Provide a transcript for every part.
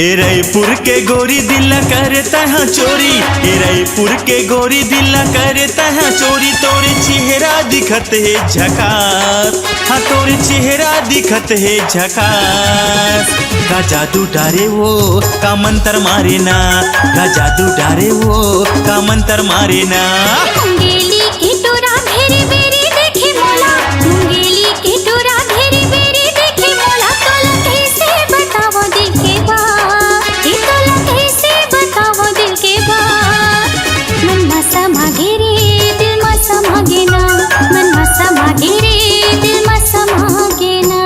ए रायपुर के गोरी दिल करता है चोरी, ए रायपुर के गोरी दिल करता है चोरी। तोरे चेहरा दिखत है झकास, हाँ तोरे चेहरा दिखत है झकास। का जादू डारे वो का मंत्र मारे ना, का जादू डारे वो का मंत्र मारे ना। मुंगेली के टोरा भेरी बेरी देखे मोला, मुंगेली के टोरा भेरी बेरी देखे मोला। तोला कैसे बताओ दिल के बात, ये तोला कैसे बताओ दिल के बात। मन मा समागे रे दिल मा समागे ना, मन मा समागे रे दिल मा समागे ना।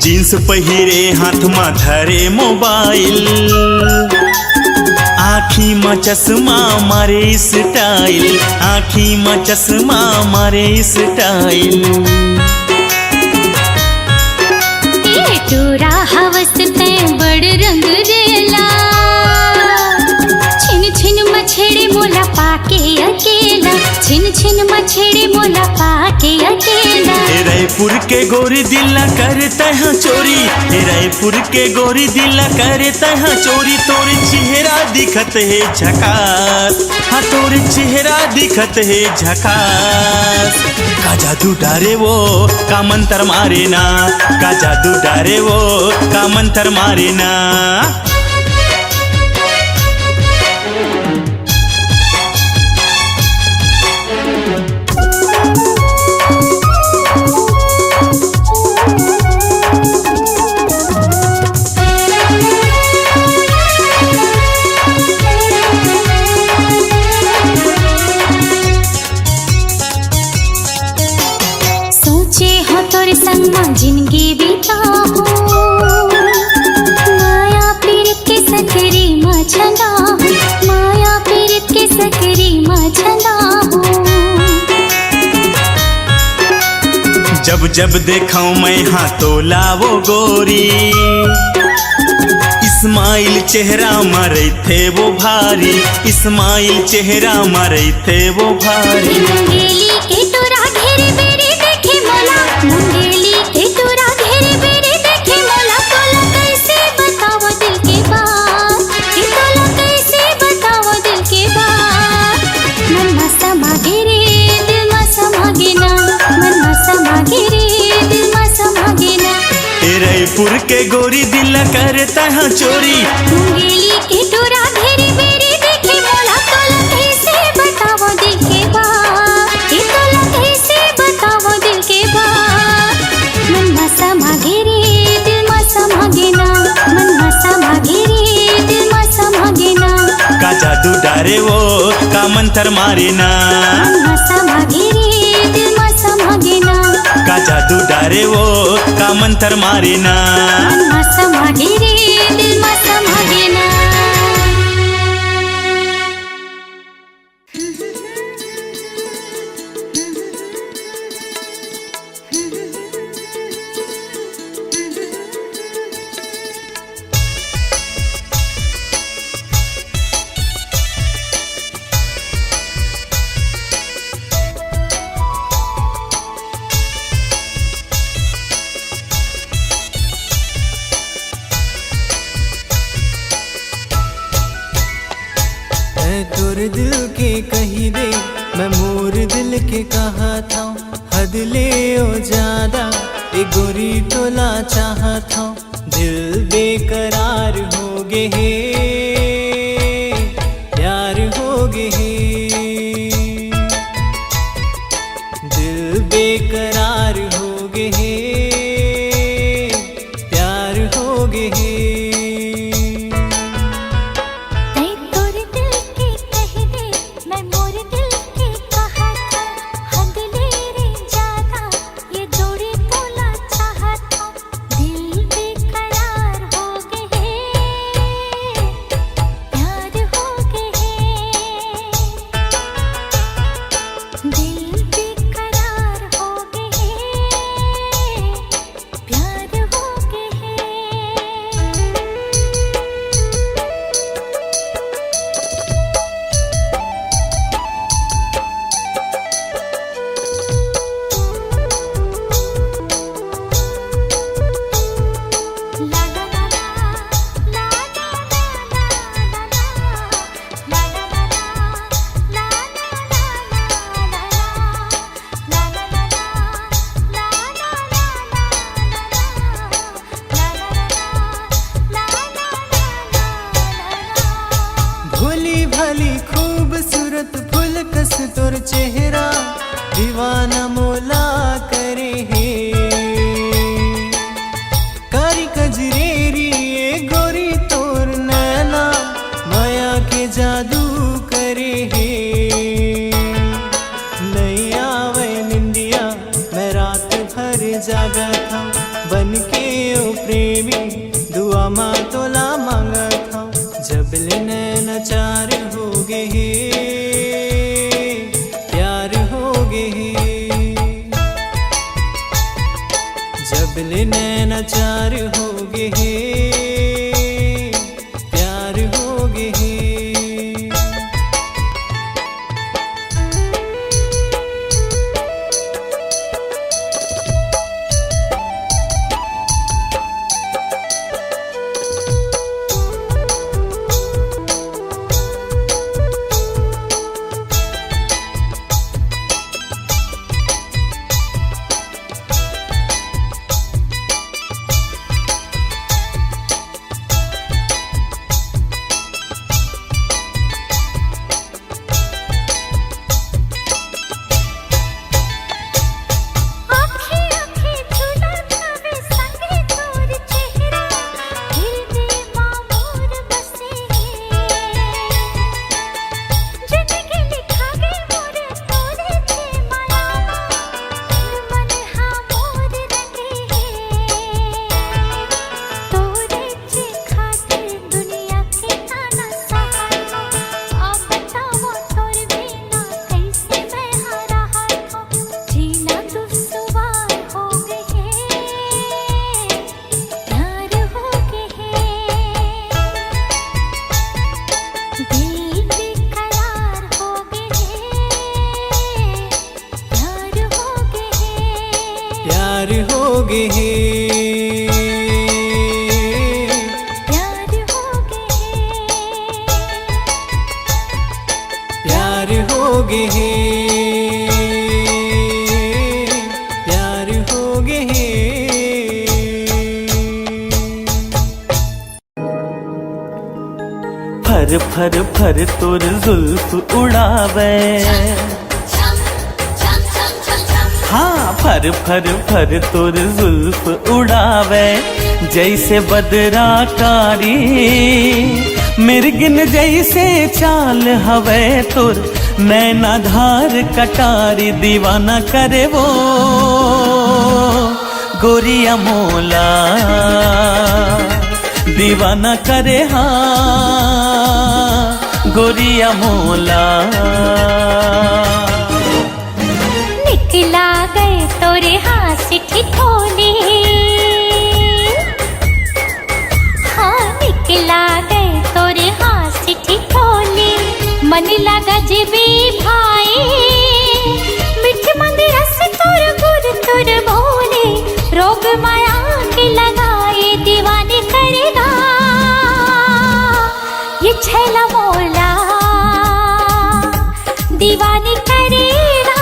जींस पहिरे हाथ में धरे मोबाइल, आँखी में चश्मा मारे स्टाइल, आँखी में चश्मा मारे स्टाइल। ये टोरा हवस ते बड़ रंग देला, छिन छिन मछेड़े मोला पाके अकेला, छिन छिन मछेड़े मोला पाके अकेला। ए रायपुर के गोरी दिल करता है चोरी, ए रायपुर के गोरी दिल करता है चोरी। तोरे चेहरा दिखत है झकास, हाँ तोरे चेहरा दिखत है झकास। का जादू डारे वो का मंत्र मारे ना, का जादू डारे वो का मंत्र मारे ना। संग में जिंदगी बिताऊं, माया पीर के सकरी में छंदा हूँ, माया पीर के सकरी में छंदा हूँ। जब जब देखाऊं मैं हाँ तो लावो गोरी, इस्माइल चेहरा मरे थे वो भारी, इस्माइल चेहरा मरे थे वो भारी। मुंगेली के टोरा घेरे बेरी देखे मोला, मुंगेली के टोरा घेरे बेरी देखे मोला। तोला कैसे बताओ दिल के बात, ये तोला कैसे बताओ दिल के बात। मन मा समागे रे दिल मा समागे ना, मन मा समागे रे दिल मा समागे ना। ए रायपुर के गोरी दिल करता है चोरी, मुंगेली के टोरा घेरे बेरी देखे मोला। तोला कैसे बताओ दिल के बात, ये तोला कैसे बताओ दिल के बात। मन मा समागे रे दिल मा समागे ना, मन मा समागे रे दिल मा समागे ना। का जादू डारे वो का मंत्र मारे ना, मन मा समागे रे दिल मा समागे ना, का जादू डारे वो का मंत्र मारे ना। मन मा समागे रे दिल मा समागे ना। तोर दिल के कही दे, मैं मोर दिल के कहा था। हद ले ओ ज्यादा ए गोरी तोला चाहत हूँ। दिल बेकरार हो गे हे, प्यार हो गे हे। दिल बेकरार हो गे हे, प्यार हो गे हे। तोर चेहरा दीवाना मोला करे हे कारी कजरेरी ये गोरी तोर नैना माया के जादू करे हे नहीं आवे निंदिया मैं रात भर जागा था बन के ओ प्रेमी दुआ माँ तोला मांगा था जब नैना चार हो गए प्यार हो गए जब नैना चार हो गए प्यार हो गए प्यार हो गए प्यार हो गए प्यार हो गए प्यार हो गए फर फर फर तोर जुल्फ उड़ावे हाँ फर फर फर तोर जुल्फ उड़ावे जैसे बदरा कारी मिर्गिन जैसे चाल हवे तोर नैना धार कटारी दीवाना करे वो गोरिया मोला दीवाना करे हाँ गोरिया मोला निकला गए तोरे हाथ से ठिठोले हाँ निकला गए तोरे हाथ से ठिठोले मन लगा जीबी भाई मिठ मंदिर से तोर गुर तुर बोले रोग माया के लगाए दीवाने करेगा ये छैला मोला दीवाने करेगा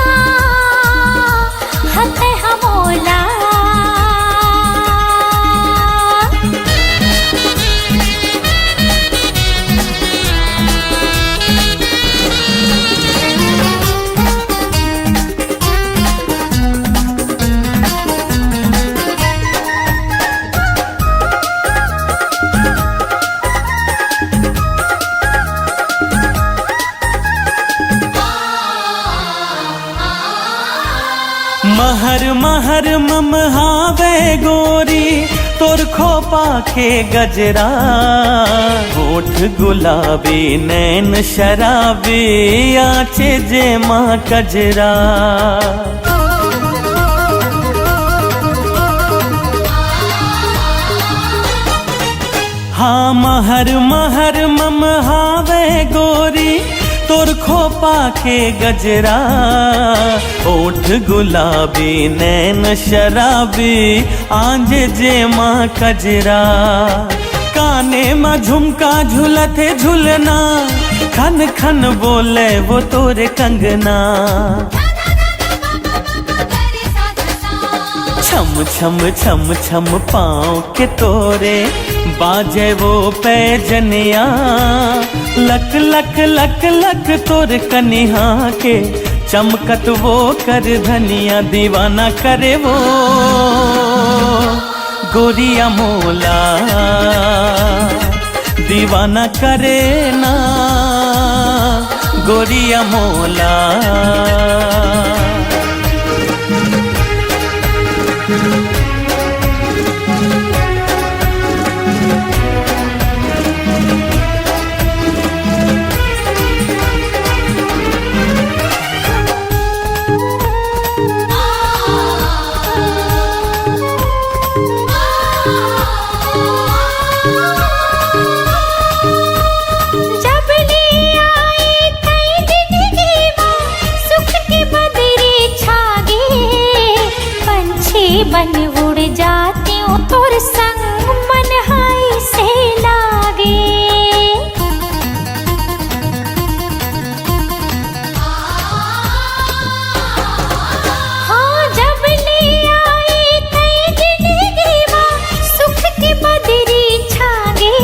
हक हमोला महर महर ममहावे गोरी तोर खोपा के गजरा होठ गुलाबी नैन शराबी आचे जे माँ कजरा हाँ महर महर ममहावे गोरी तोर खोपा के गजरा ओठ गुलाबी नैन शराबी आंज जे माँ कजरा काने में झुमका झुलते झुलना खन खन बोले वो तोरे कंगना छम छम छम छम पाँव के तोरे बाजे वो पैजनिया लक लक लक लक तोर कनिहा के चमकत वो कर धनिया दीवाना करे वो गोरिया मोला दीवाना करे ना गोरिया मोला। बन उड़ जाती हूँ तोर संग मन हाय से लागे। हाँ जब ले आए तय जिंदगी माँ सुख की बदरी छागे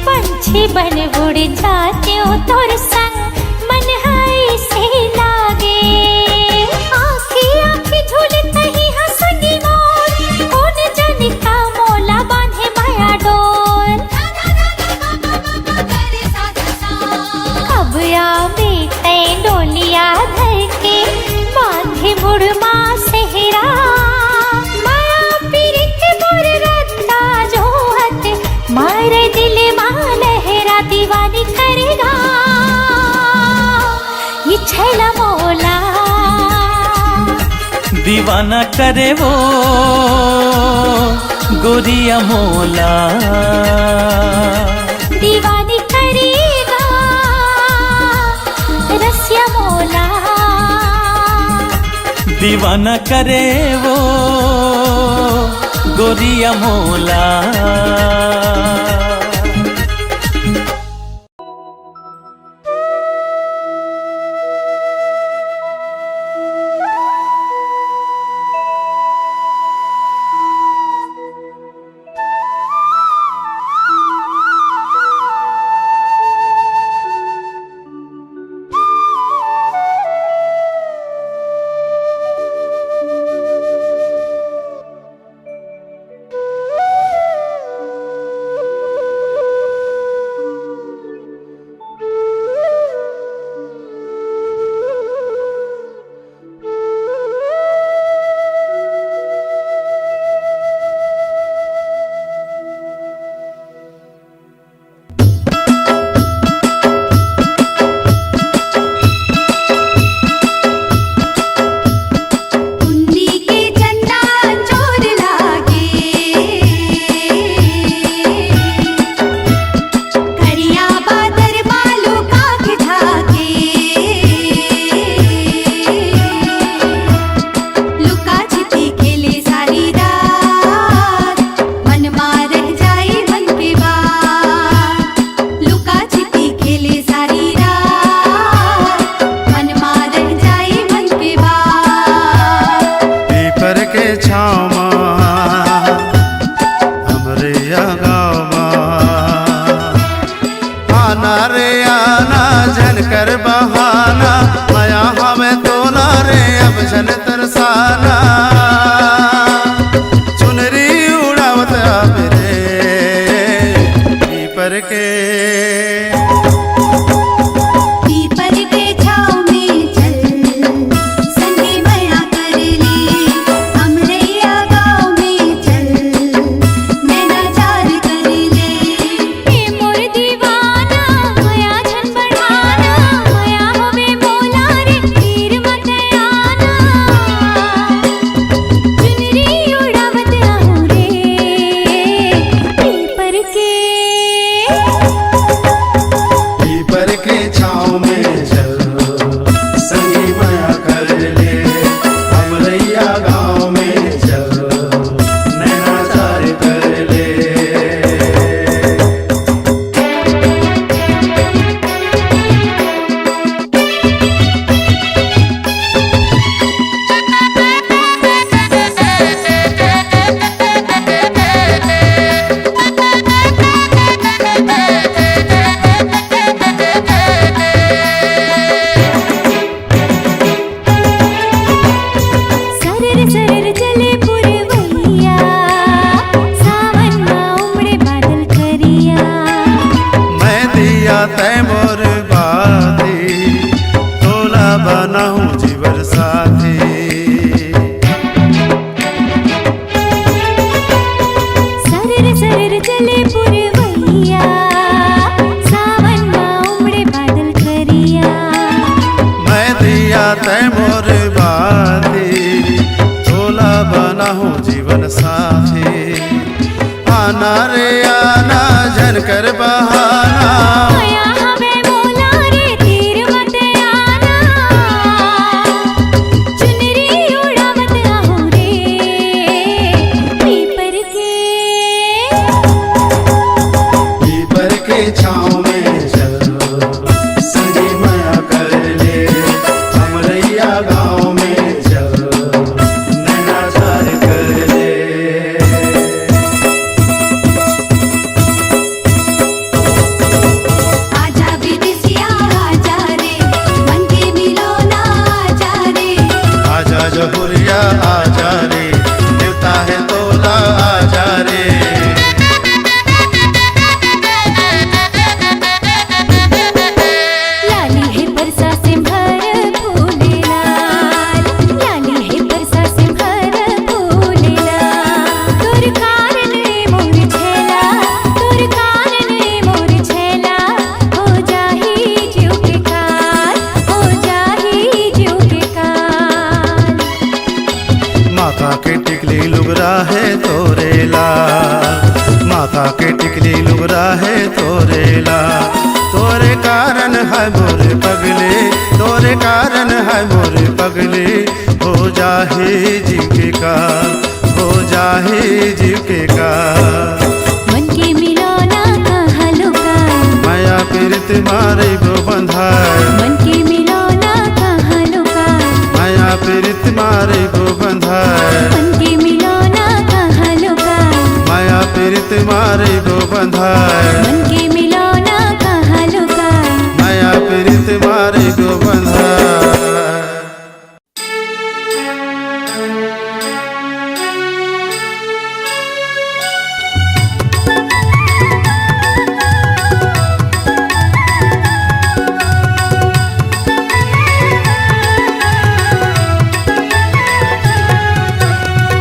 पंछी बन उड़ जाती हूँ तोर संग मन हाय से लागे। आँखी आँखी झूलता ही डोलिया धर के बांधे मुड़मा सेहरा माया पीरित मोर रत्ता जोहत मार दिल मां लहरा दीवानी करेगा ये छैला मोला दीवाना करे वो गोरिया मोला दीवानी करेगा रसिया मोला दीवाना करे वो गोरिया मोला। बनाऊं जीवन साथी। सरर सरर चले पुरवैया, सावन में उमड़े बादल करिया। मैं दिया तय मोर बाती, तोला बनाऊं जीवन साथी। आना रे आना जन कर बहाना, आया हमें मोला रे तीर मत आना। चुनरी उड़ावत आहूं रे पीपर के छाँव में चलो, संगी माया कर ले। हमरैया गाँव में चलो, नैनाचार कर ले। आजा विदेशिया आजा रे, मन के मिलो ना आजा रे। आजा जहुरिया आजा रे, देवता है तोला आजा रे। लाली है बरसा से भर फूले लाल, लाली है बरसा से भर फूले लाल। तोर कारण मोर छेला, तोर कारण मोर छेला। हो जाही जीव के काल, हो जाही जीव के काल। माथा के टिकली लुगरा है तोरे लाल, माथा के टिकली लुगरा है तोरे लाल। तोरे कारण है मोर पगले, तोरे कारण है मोर पगले। हो जाहे जीव के काल, हो जाहे जीव के काल। मन के मिलो ना कहाँ लुकाए, माया पीड़ित मारे गो बंधाए, मन के मिलो ना कहाँ लुकाए। माया पीड़ित मारे गो बंधाए। मन के मिलो ना कहाँ लुकाए, माया पीड़ित मारे गो बंधाए। मन के मिलो ना कहाँ लुकाए। माया पीड़ित मारे गो बंधाए।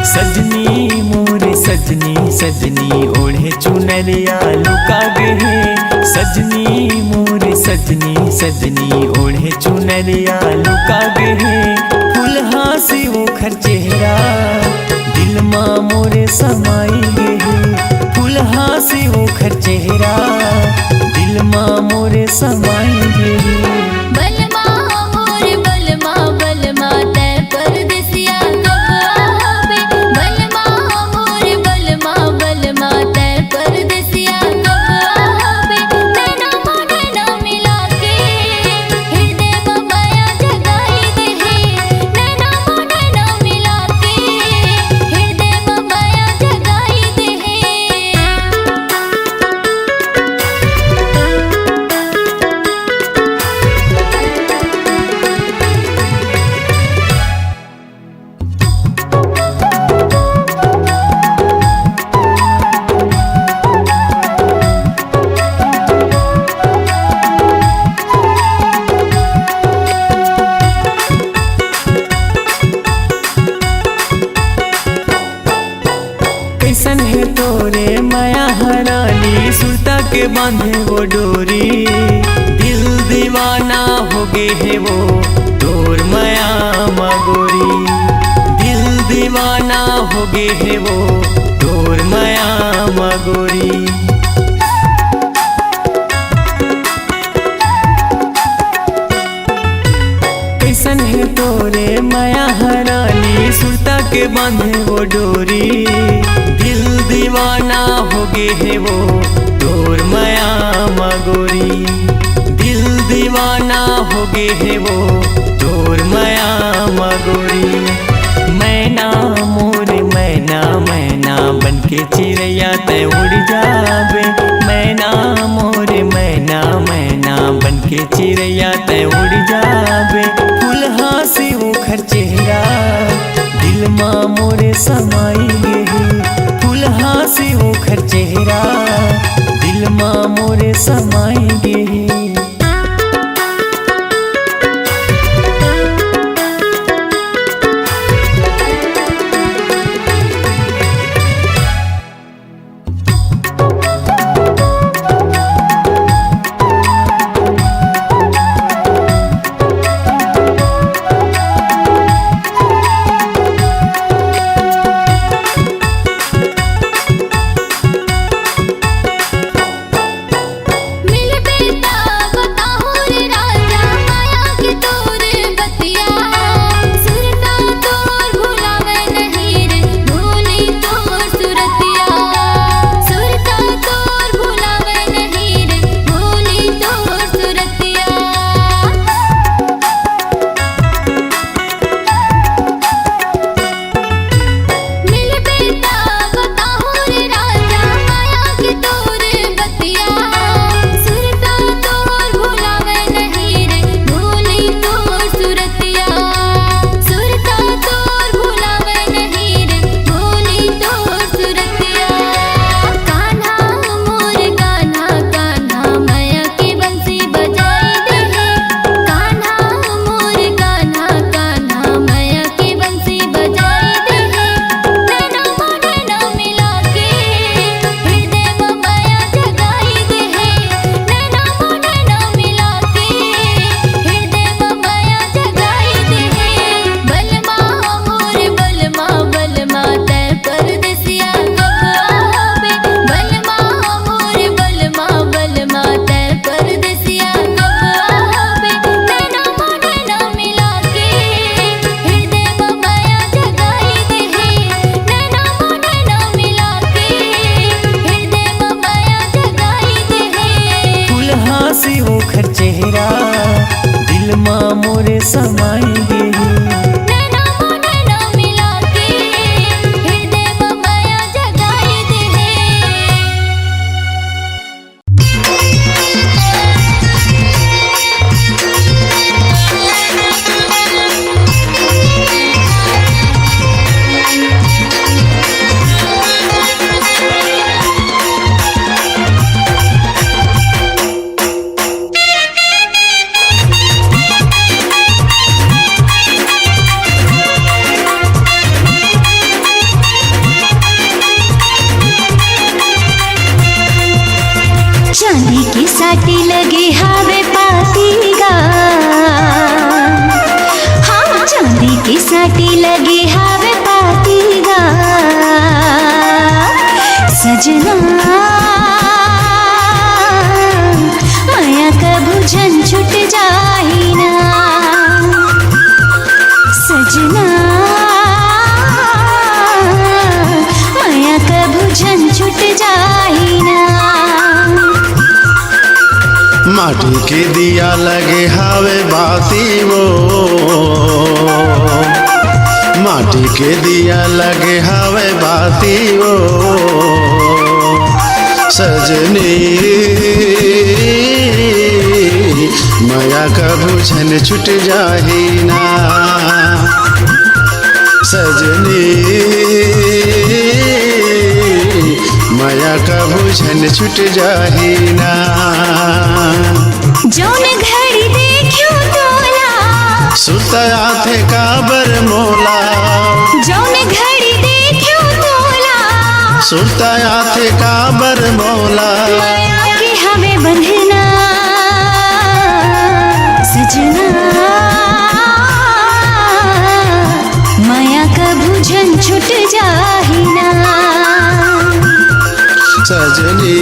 सजनी मोरे सजनी सजनी ओढ़े चुनरिया लुका गए। सजनी मोरे सजनी सजनी ओढ़े चुनरिया लुका गए। फुलहा से ओखर चेहरा दिल माँ मोरे समाई गए। फुलहा से ओखर चेहरा दिल माँ मोरे समाई गए। बलमा मोर बलमा बलमा तै परदेसिया कब आवे। बलमा मोर बलमा बलमा तै परदेसिया कब आवे। नैना मोने ना मिला के हृदय में माया जगाई दे है। नैना मोने ना मिला के हृदय में माया जगाई दे है। कैसन है तोरे माया हरानी, सुरता के बांधे वो डोरी। दिल दीवाना हो गए है वो तोर माया मगोरी। दिल दीवाना हो गए है वो तोर माया मगोरी। कैसन है तोरे माया हरानी, सुरता के बांधे वो डोरी। दिल दीवाना हो गए है वो तोर माया मगोरी। दिल दीवाना हो गए है वो तोर माया मगोरी। मैना मोरे मैना मैना बनके चिड़ैया तय उड़ जावे। मैना मोरे मैना मैना बनके चिड़ैया तय उड़ जावे। फुलहा से ओखर चेहरा दिल माँ मोरे समाई गे। फुलहा से ओखर चेहरा दिल माँ मोरे समाई गे। समाएंगे ही। नैना नैना मिला के हृदय में माया जगाई दे। चांदी की साटी लगे हावे पातीगा, हाँ चांदी की साटी लगे हावे पातीगा। सजना माया कबू झन छुट जाही ना, सजना माया कबू झन छुट जाही ना। माटी के दिया लगे हावे बाती वो, माटी के दिया लगे हावे बाती वो। सजनी माया कबू झन छुट जाही ना, सजनी माया कबू झन छुट जाही ना। जौन घड़ी देखियो तोला, सुतया थे काबर मोला, जौन घड़ी देखियो तोला, सुतया थे काबर मोला। माया के हमें बंधना सजना, माया कबू झन छुट जाही ना। सजनी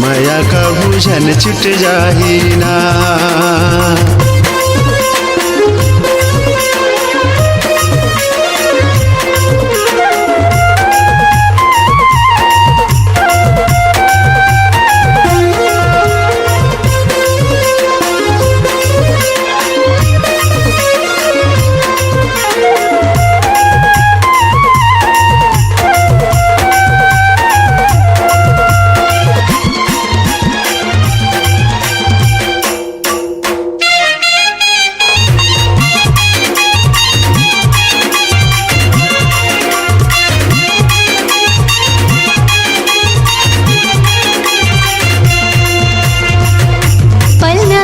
माया कबू झन छुट जाही ना।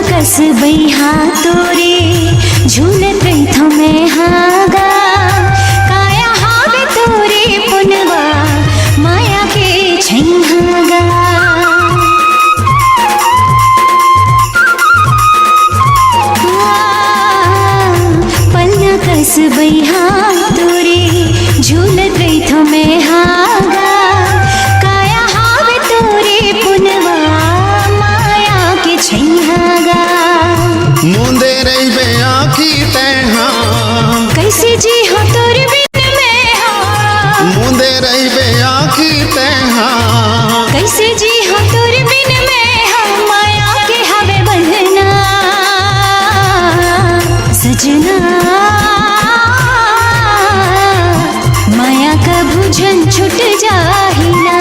कस बैहा तोरे झूलत रही मैं हागा, काया हावे तोरे पुनवा माया के छैहागा। पलना कस बैहा तोरे झूलत रही मैं हागा, काया हावे तोरे पुनवा माया के छैहागा। मुंदे रही बे आँखी तैहा, कैसे जी हो तोर बिन में हो, मुंदे रही बे आँखी तैहा, कैसे जी हो तोर बिन में हो। माया के हवे बंधना सजना, माया कबू झन छुट जाही ना।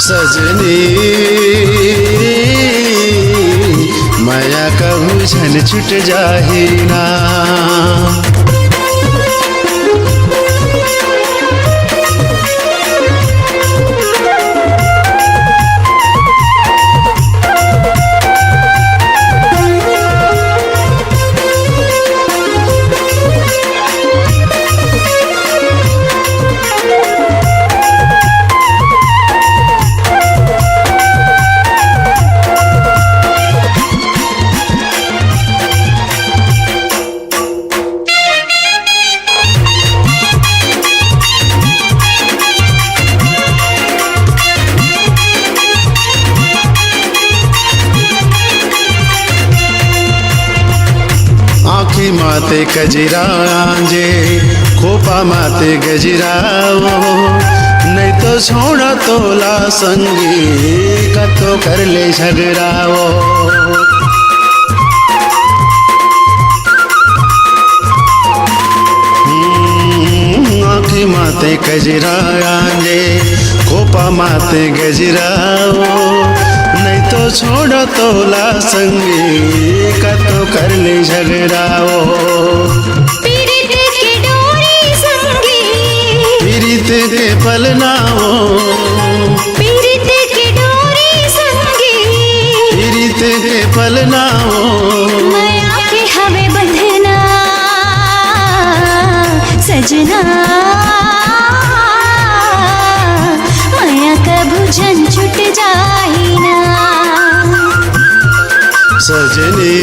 सजनी माया कबू झन छुट जाही ना। आँखी माते कजरा आंजे, खोपा माते गजरा, नहीं तो छोड़ तोला संगी कतो कर ले झगड़ाओ। आँखी माते कजरा आंजे खोपा माते गजराओ। नहीं तो छोड़ तोला संगी कतो कर ले झगड़ाओ। पीरित के डोरी संगी पीरित के पलनाओ। पीरित के डोरी संगी पीरित के पलनाओ। माया के हवे बंधना सजना माया का भुजन छुट जाही ना। सजनी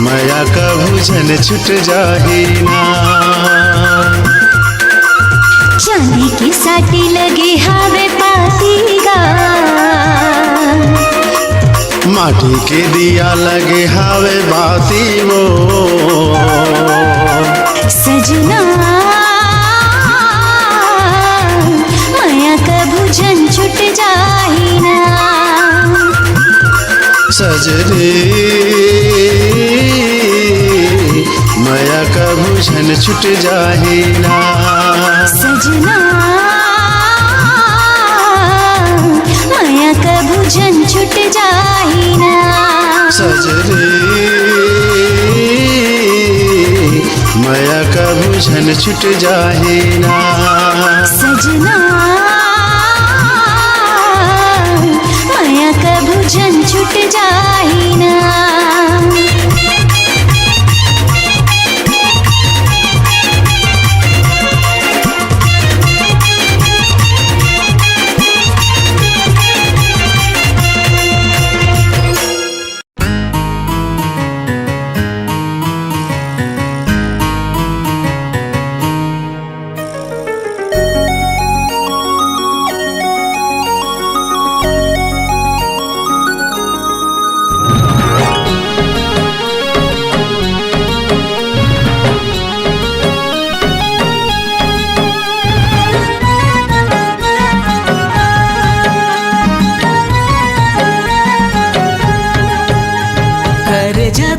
माया का भुजन छुट जाही ना। चांदी की साटी लगे हावे पाती गा। माटी के दिया लगे हावे बाती वो। सजना माया का भुजन छुट जाही ना। सजनी माया का भुजन छुट जाही ना। सजना माया का भुजन छुट जाही ना। सजनी माया का भुजन छुट जाही ना। सजना माया का भुजन छुट जाही ना।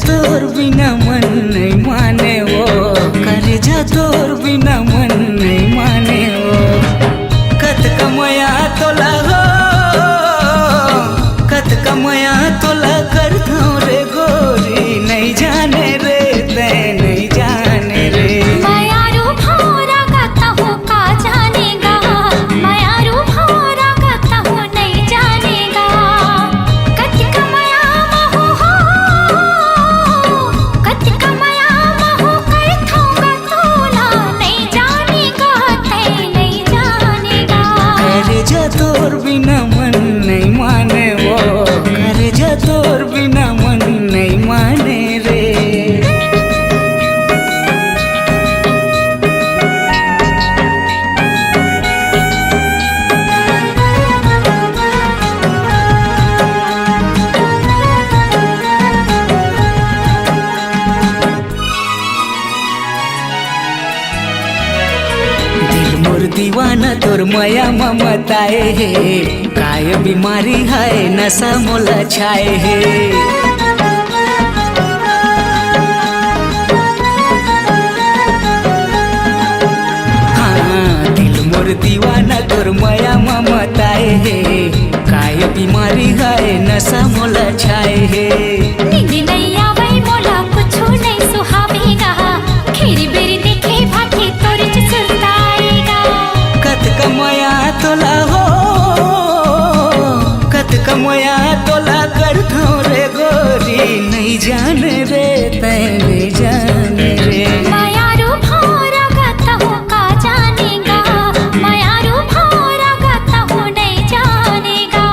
तोर बिना मन नहीं माने वो। कलेजा तोर बिना मन नहीं माने वो। कत कमया तोला हो कत कमया तोला कर दो रे गोरी। नहीं जाने रे ते नहीं जाने रे। मायारू भौरा गाता हूँ का जानेगा। मायारू भौरा गाता हूँ नहीं जानेगा। कत कमया महू हो कत कमया महू करता हूँ तोला। नहीं जानेगा ते नहीं जानेगा। कलेजा तोर बिना मन नहीं माने वो। कलेजा तोर बिना मन नहीं माने रे। दिल मोर दीवाना तोर माया ममताए है। काय बीमारी है नशा मोला छाए है। हाँ दिल मोर दीवाना तोर माया ममताए है। काय बीमारी है नशा मोला छाए है। नींद नहीं आवे मोला कुछ नहीं सुहावेगा। खेरी बेरी देखे भाटे तोरे च सुरताएगा। कत कमया तोला हो कत कमया तोला कर दो रे गोरी। नहीं जाने रे ते नहीं जाने रे। मायारू भौरा गाता हूँ का जानेगा। मायारू भौरा गाता हूँ नहीं जानेगा।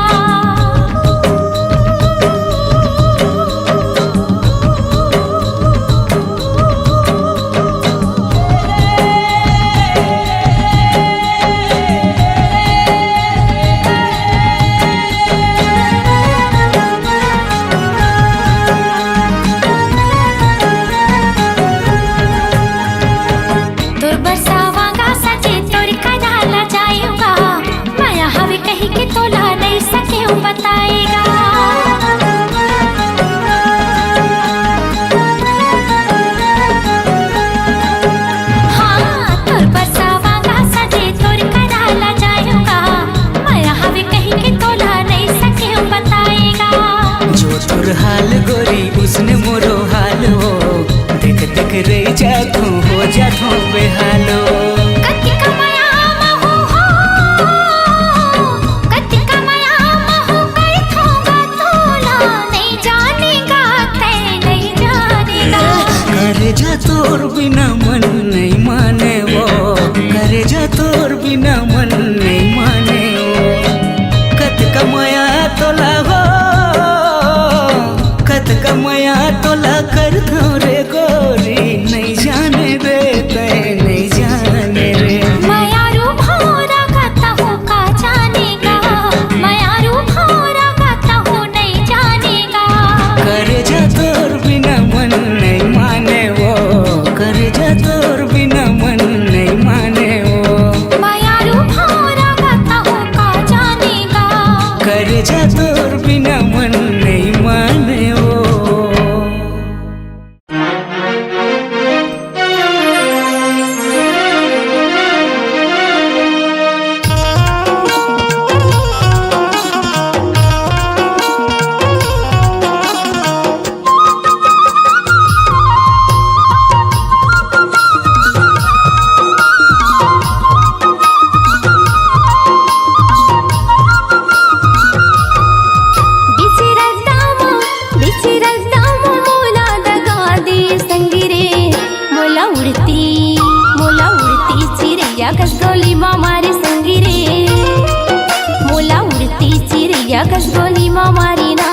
गोली मारी ना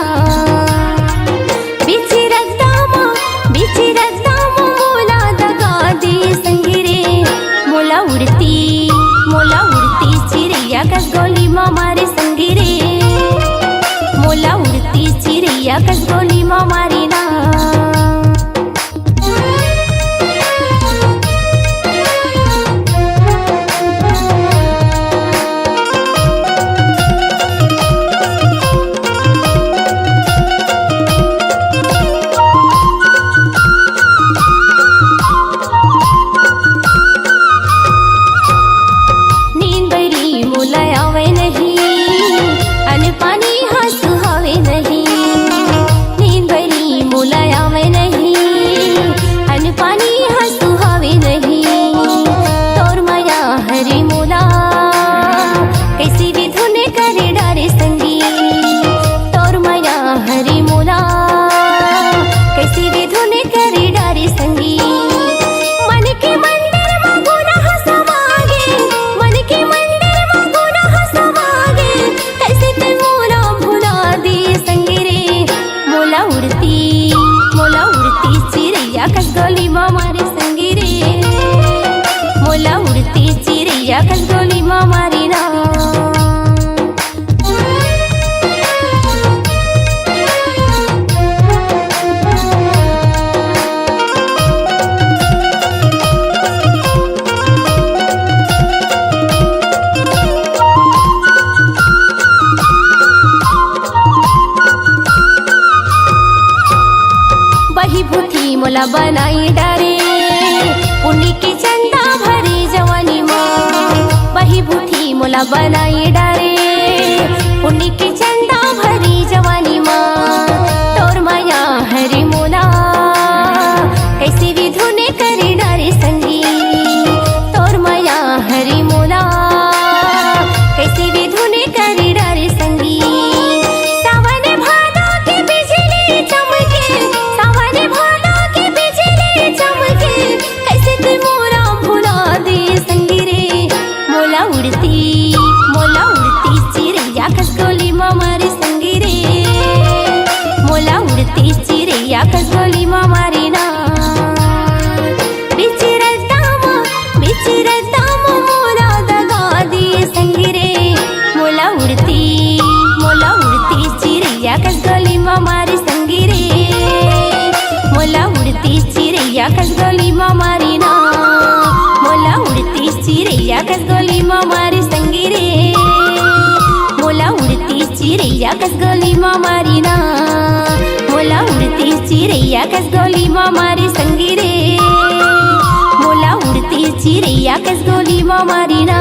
बिची रद्दा मोला दगा दे संगिरे मोला उड़ती चिड़ैया कस गोली मारे संगिरे मोला उड़ती चिड़ैया कस गोली मारी ना कस गोली मारी ना बही भूठी मोला बनाई डारे पुण्य के चंदा भरी जवानी बही बूठी मोला बनाई डारे पुण्य के चंदा भरी जवानी तोर माया हरे मोला कैसे विधुने करे डारे संगी तोर माया हरे मोला कैसे विधुने करे डारे संगी सावन भादो के बिजली चमके सावन भादो के बिजली चमके कैसे तू मोरा भुला दे संगी रे मोला उड़ती चिड़ैया कस गोली मारी संगी रे मोला उड़ती चिड़ैया कस गोली मारी ना बिची रद्दा मोला दगा दे संगी रे मोला उड़ती चिड़ैया कस गोली मारी संगी रे मोला उड़ती चिड़ैया कस गोली मारी ना मोला उड़ती चिड़ैया कस गोली मारी संगी रे मोला उड़ती चिड़ैया कस गोली मारी ना मोला उड़ती चिड़ैया कस गोली मारी संगी रे मोला उड़ती चिड़ैया कस गोली मारी ना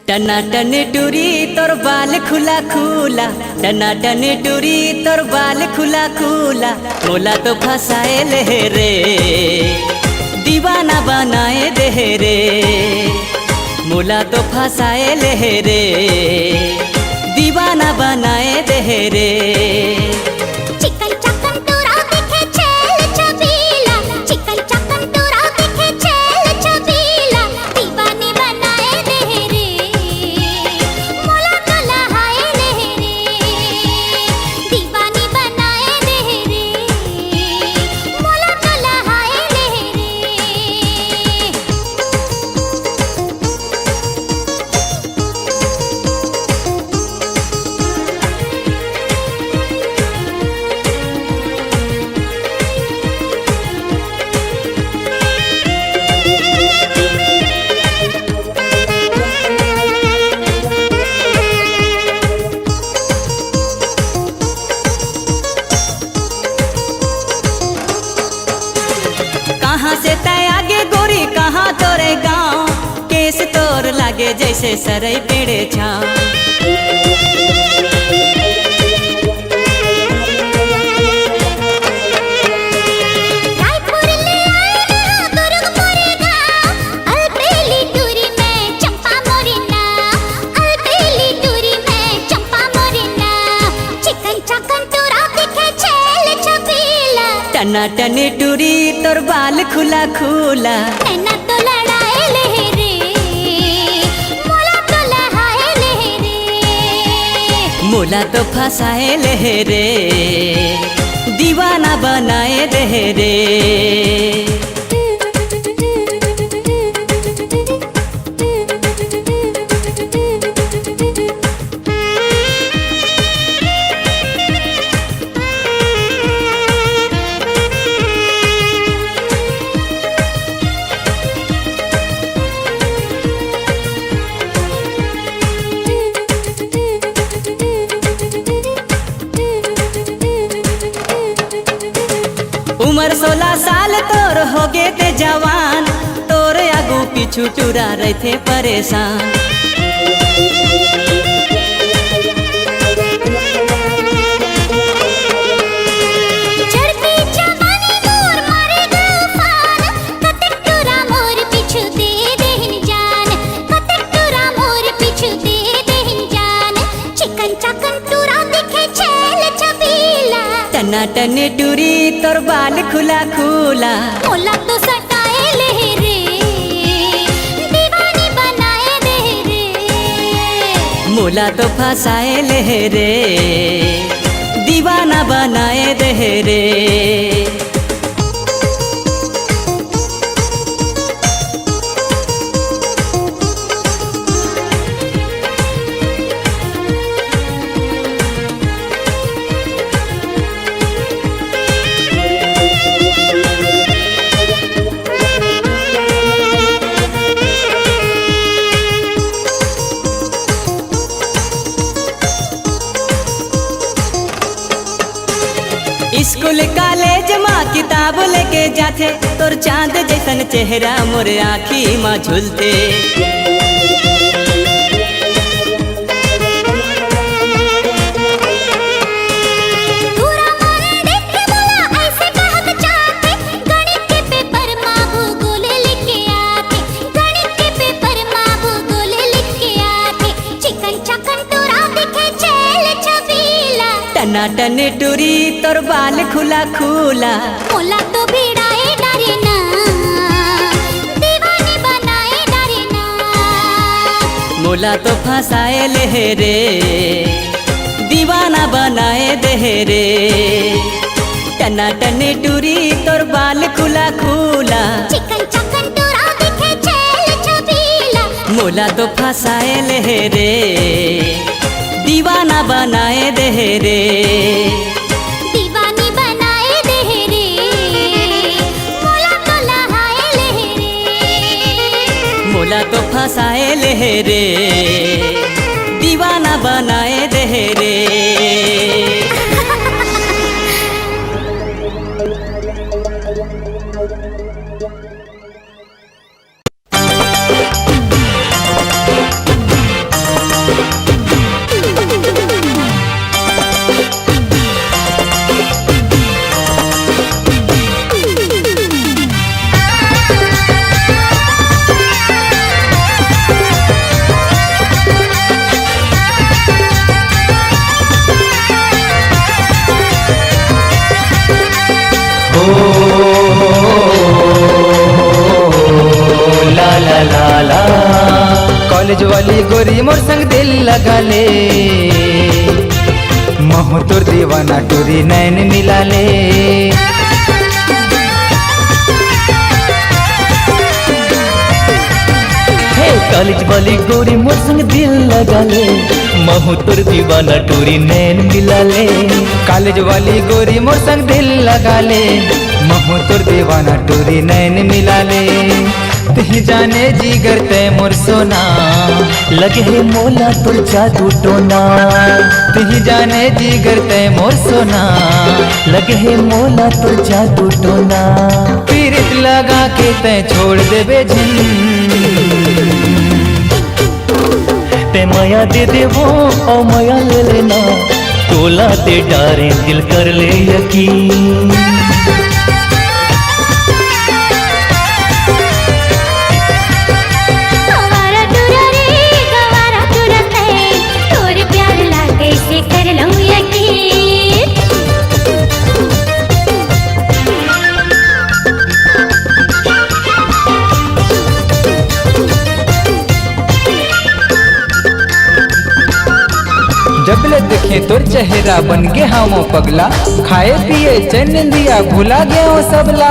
टनाटन टूरी तोर बाल खुला खुला टनाटन टूरी तोर बाल खुला खुला मोला तो फसाए ले रे दीवाना बनाए दे रे मोला तो फसाए ले रे दीवाना बनाए दे रे चिकन चकन तोरा देखे छेल छबीला चिकन चकन तोरा देखे छेल छबीला दीवाने बनाए दे रे मोला तो लहाए ले रे दीवानी बनाए दे रे मोला तो लहाए ले रे से तय आगे गोरी कहाँ तोरे गाँव, केस तोर लागे जैसे सरई पेड़े छाँव। रायपुर ले आए ना दुर्गपुर गाँव, अलबेली टूरी में चंपा मोरिना, अलबेली टूरी में चंपा मोरिना। चिकन चकन टूरा दिखे छेल छबीला, टना टनी टूरी तोर बाल खुला खुला, नैना तो लड़ाए लहरे, मोला तो लहाए लहरे। मोला तो फंसाए लहरे, दीवाना बनाए देहरे। उम्र 16 साल तोर हो गे ते जवान, तोर आगू पीछू टूरा रहे थे परेशान। चढ़ती जवानी मोर मारेगा उफान, कतक टूरा मोर पिछु दे देहिन जान, कतक टूरा मोर पिछु दे देहिन जान। चिकन चकन टूरा दिखे छेल छबीला, टना टनी टूरी तोर बाल खुला खुला, मोला तो सटाए लहरे, दीवानी बनाए देहरे। मोला तो फंसाए लहरे, दीवाना बनाए देहरे। स्कूल कॉलेज माँ किताब लेके जाते, तोर चांद जैसन चेहरा मोर आँखी माँ झूलते। दूरा मोरे देखे मोला ऐसे कहत चाहते, गणित के पेपर माँ भूगोल लिख के आते, गणित के पेपर माँ भूगोल लिख के आते। चिकन चकन टूरा दिखे छेल छबीला, टना टनी टूरी तोर बाल खुला खुला, मोला तो भिड़ाए डरे ना, दीवानी बनाए डरे ना। मोला तो फंसाए लहरे, दीवाना बनाए देहरे। टना टनी टूरी तोर बाल खुला खुला, चिकन चकन टूरा दिखे छेल छबीला, मोला तो फंसाए लहरे, दीवाना बनाए देहरे। दीवानी बनाए देहरे, मोला तो लहाए लहरे। मोला तो फंसाए लहरे, दीवाना बनाए देहरे। ला ला ला ला कॉलेज वाली गोरी मोर संग दिल लगा ले, महु तोर दीवाना टूरी नैन मिला ले। हे कॉलेज वाली गोरी मोर संग दिल लगा ले, महु तोर दीवाना टूरी नैन मिला ले। कॉलेज वाली गोरी मोर संग दिल लगा ले, महु तोर दीवाना टूरी नैन मिला ले। तुही जाने जिगर ते मोर सोना, लगे है मोला तोर जादू टोना। तुही जाने जिगर ते मोर सोना, लगे है मोला तोर जादू टोना। पीरित लगा के ते छोड़ देबे झिन। ते माया दे देवो ओ माया ले लेना, तोला ते डारे दिल कर ले यकीन। गवारा टूरा रे गवारा टूरा ते, तोर प्यार ला कैसे कर लूं यकीन। जबले देखे तोर चेहरा बन गे हम पगला, खाए पिए चैन दिया भुला गए हो सबला।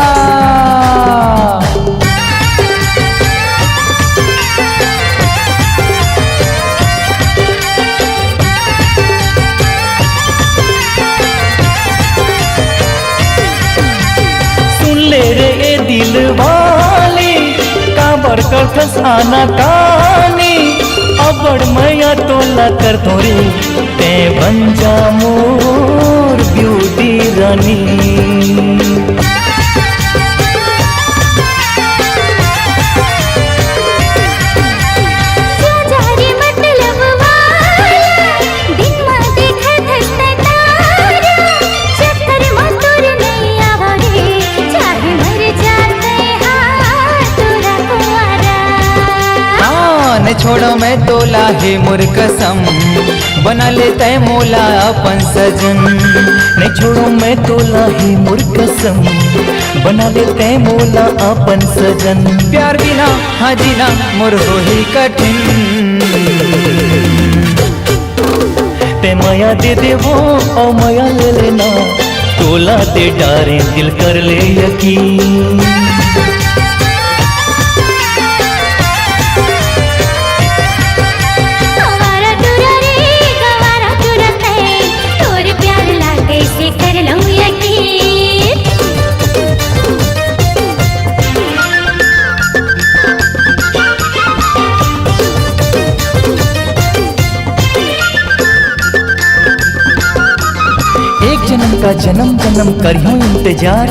सुन ले रे ए दिल वाली, काबर कर फस आना कानी। अबड़ मैया तोला कर तोरे, ते बन जा मोर ब्यूटी रानी। जा रे मतलब वाला, दिन में देखा धसता तारा। चक्कर में तोर नहीं आवा रे, चाहे मर जाते हाँ तोरा कुंवारा। हाँ न छोड़ो मैं तोला है मोर कसम, बना लेते मोला अपन सजन। नहीं छोड़ो मैं तोला ही मोर कसम, बना लेते मोला अपन सजन। प्यार बिना हाँ जीना मोर हो ही कठिन। ते माया दे देवो ओ माया ले लेना, तोला ते डारे दिल कर ले यकीन। गवारा टूरा रे गवारा टूरा ते, तोर प्यार ला कैसे कर लूं यकीन। एक जन्म का जन्म जन्म करियो इंतजार,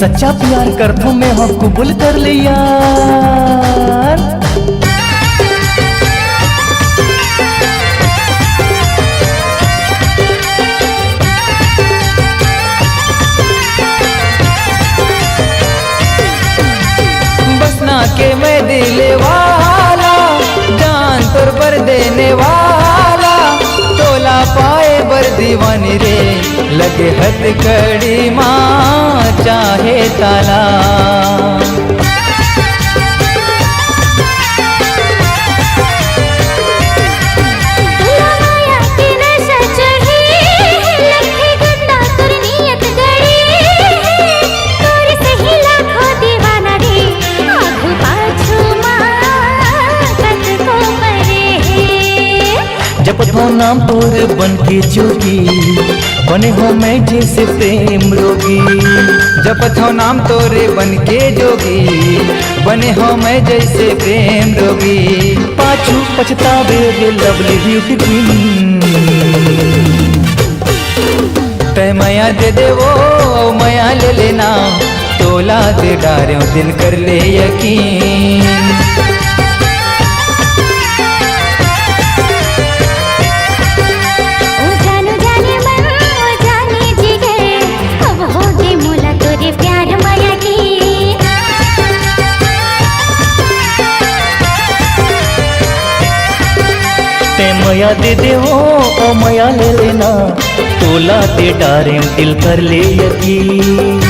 सच्चा प्यार कर दो मैं हो कबूल कर ले यार। बसना के मैं दिले वाला, जान तोर पर देने वाला। तोला पाए बर दीवानी रे, लगे हद कड़ी माँ चाहे ताला। तोला माया की नशा चढ़ी है, लखे गंदा तोर नियत गड़ी है। तोर सही लाखों दीवाना रे, आँखों पाछू माँ कत को मरे है। जब तो नाम तोर बन के जोगी, बने हो मैं जैसे प्रेम रोगी। जपत हो नाम तोरे बन के जोगी, बने हो मैं जैसे प्रेम रोगी। पाछू पछतावे रे लवली ब्यूटी क्वीन। तय माया दे देवो ओ माया ले लेना, तोला दे डारे दिल कर ले यकीन। ओ जानो जाने मन ओ जाने जिगर, अब हो गए मोला तोरे प्यार माया की। ते माया दे देवो ओ माया ले लेना, तोला ते डारे दिल कर ले यकीन।